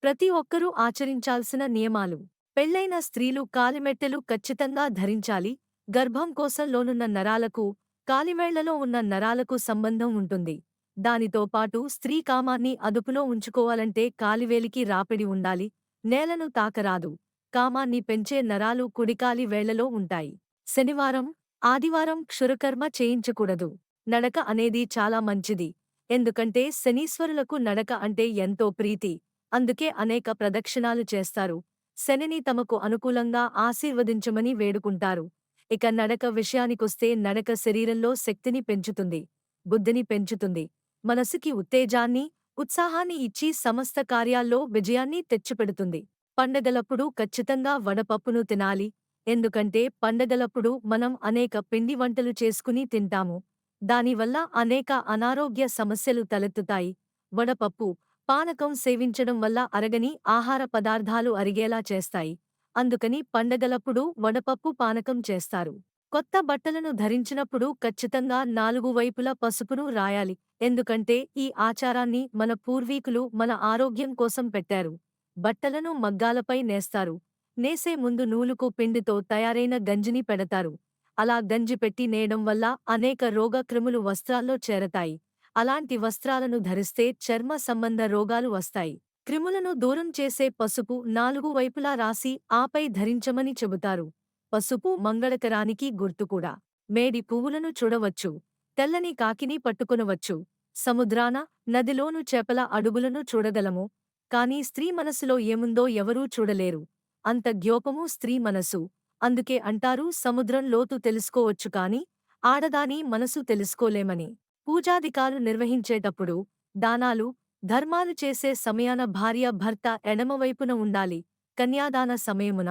ప్రతి ఒక్కరూ ఆచరించాల్సిన నియమాలు. పెళ్లైన స్త్రీలు కాలిమెట్టెలు ఖచ్చితంగా ధరించాలి. గర్భం కోశంలోనున్న నరాలకు, కాలివేళ్లలో ఉన్న నరాలకు సంబంధం ఉంటుంది. దానితో పాటు స్త్రీ కామాన్ని అదుపులో ఉంచుకోవాలంటే కాలివేలికి రాపిడి ఉండాలి. నేలను తాకరాదు. కామాన్ని పెంచే నరాలు కుడికాలి వేళ్లలో ఉంటాయి. శనివారం, ఆదివారం క్షురకర్మ చేయించకూడదు. నడక అనేది చాలా మంచిది. ఎందుకంటే శనీశ్వరులకు నడక అంటే ఎంతో ప్రీతి. అందుకే అనేక ప్రదక్షిణాలు చేస్తారు. శనిని తమకు అనుకూలంగా ఆశీర్వదించమని వేడుకుంటారు. ఇక నడక విషయానికొస్తే నడక శరీరంలో శక్తిని పెంచుతుంది. బుద్ధిని పెంచుతుంది. మనసుకి ఉత్తేజాన్ని, ఉత్సాహాన్ని ఇచ్చి సమస్త కార్యాల్లో విజయాన్ని తెచ్చిపెడుతుంది. పండగలప్పుడు ఖచ్చితంగా వడపప్పును తినాలి. ఎందుకంటే పండగలప్పుడు మనం అనేక పిండి వంటలు చేసుకుని తింటాము. దానివల్ల అనేక అనారోగ్య సమస్యలు తలెత్తుతాయి. వడపప్పు, పానకం సేవించడం వల్ల అరగని ఆహార పదార్థాలు అరిగేలా చేస్తాయి. అందుకని పండగలప్పుడు వడపప్పు పానకం చేస్తారు. కొత్త బట్టలను ధరించినప్పుడు ఖచ్చితంగా నాలుగు వైపులా పసుపును రాయాలి. ఎందుకంటే ఈ ఆచారాన్ని మన పూర్వీకులు మన ఆరోగ్యం కోసం పెట్టారు. బట్టలను మగ్గాలపై నేస్తారు. నేసే ముందు నూలుకు పిండితో తయారైన గంజిని పెడతారు. అలా గంజి పెట్టి నేయడం వల్ల అనేక రోగక్రిములు వస్త్రాల్లో చేరతాయి. అలాంటి వస్త్రాలను ధరిస్తే చర్మ సంబంధ రోగాలు వస్తాయి. క్రిములను దూరం చేసే పసుపు నాలుగు వైపులా రాసి ఆపై ధరించమని చెబుతారు. పసుపు మంగళకరానికి గుర్తుకూడా. మేడి పువ్వులను చూడవచ్చు. తెల్లని కాకిని పట్టుకొనవచ్చు. సముద్రాన, నదిలోను చేపల అడుగులను చూడగలము. కాని స్త్రీ మనసులో ఏముందో ఎవరూ చూడలేరు. అంత జ్ఞోపము స్త్రీ మనసు. అందుకే అంటారు సముద్రం లోతు తెలుసుకోవచ్చు కాని ఆడదాని మనసు తెలుసుకోలేమని. పూజాదికాలు నిర్వహించేటప్పుడు, దానాలు, ధర్మాలు చేసే సమయాన భార్య భర్త ఎడమవైపున ఉండాలి. కన్యాదాన సమయమున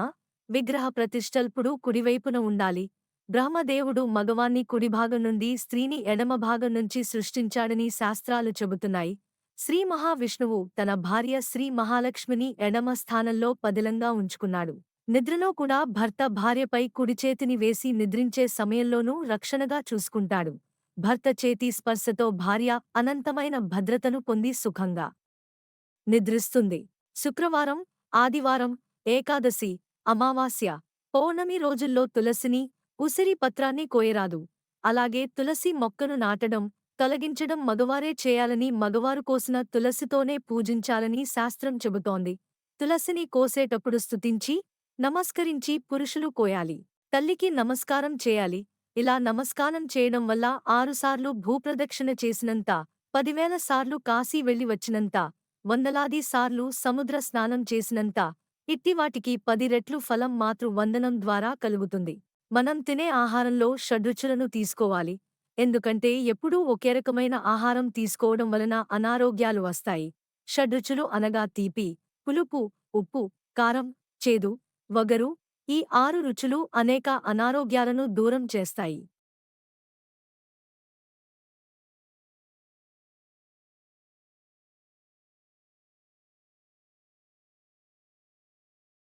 విగ్రహ ప్రతిష్టల్పుడు కుడివైపున ఉండాలి. బ్రహ్మదేవుడు మగవాన్ని కుడిభాగం నుండి స్త్రీని ఎడమ భాగం నుంచి సృష్టించాడని శాస్త్రాలు చెబుతున్నాయి. శ్రీ మహావిష్ణువు తన భార్య శ్రీ మహాలక్ష్మిని ఎడమ స్థానంలో పదిలంగా ఉంచుకున్నాడు. నిద్రలో కూడా భర్త భార్యపై కుడిచేతిని వేసి నిద్రించే సమయంలోనూ రక్షణగా చూసుకుంటాడు. భర్త చేతి స్పర్శతో భార్య అనంతమైన భద్రతను పొంది సుఖంగా నిద్రిస్తుంది. శుక్రవారం, ఆదివారం, ఏకాదశి, అమావాస్య, పౌర్ణమి రోజుల్లో తులసిని, ఉసిరి పత్రాన్ని కోయరాదు. అలాగే తులసి మొక్కను నాటడం, తొలగించడం మగవారే చేయాలని మగవారు కోసిన తులసితోనే పూజించాలని శాస్త్రం చెబుతోంది. తులసిని కోసేటప్పుడు స్తుతించి, నమస్కరించి పురుషులు కోయాలి. తల్లికి నమస్కారం చేయాలి. ఇలా నమస్కారం చేయడం వల్ల 6 సార్లు భూప్రదక్షిణ చేసినంత, 10,000 సార్లు కాశీ వెళ్లి వచ్చినంత, వందలాది సార్లు సముద్ర స్నానం చేసినంత, ఇట్టివాటికి 10 రెట్లు ఫలం మాతృవందనం ద్వారా కలుగుతుంది. మనం తినే ఆహారంలో షడ్రుచులను తీసుకోవాలి. ఎందుకంటే ఎప్పుడూ ఒకే రకమైన ఆహారం తీసుకోవడం వలన అనారోగ్యాలు వస్తాయి. షడ్రుచులు అనగా తీపి, పులుపు, ఉప్పు, కారం, చేదు, వగరు. ఈ 6 రుచులు అనేక అనారోగ్యాలను దూరం చేస్తాయి.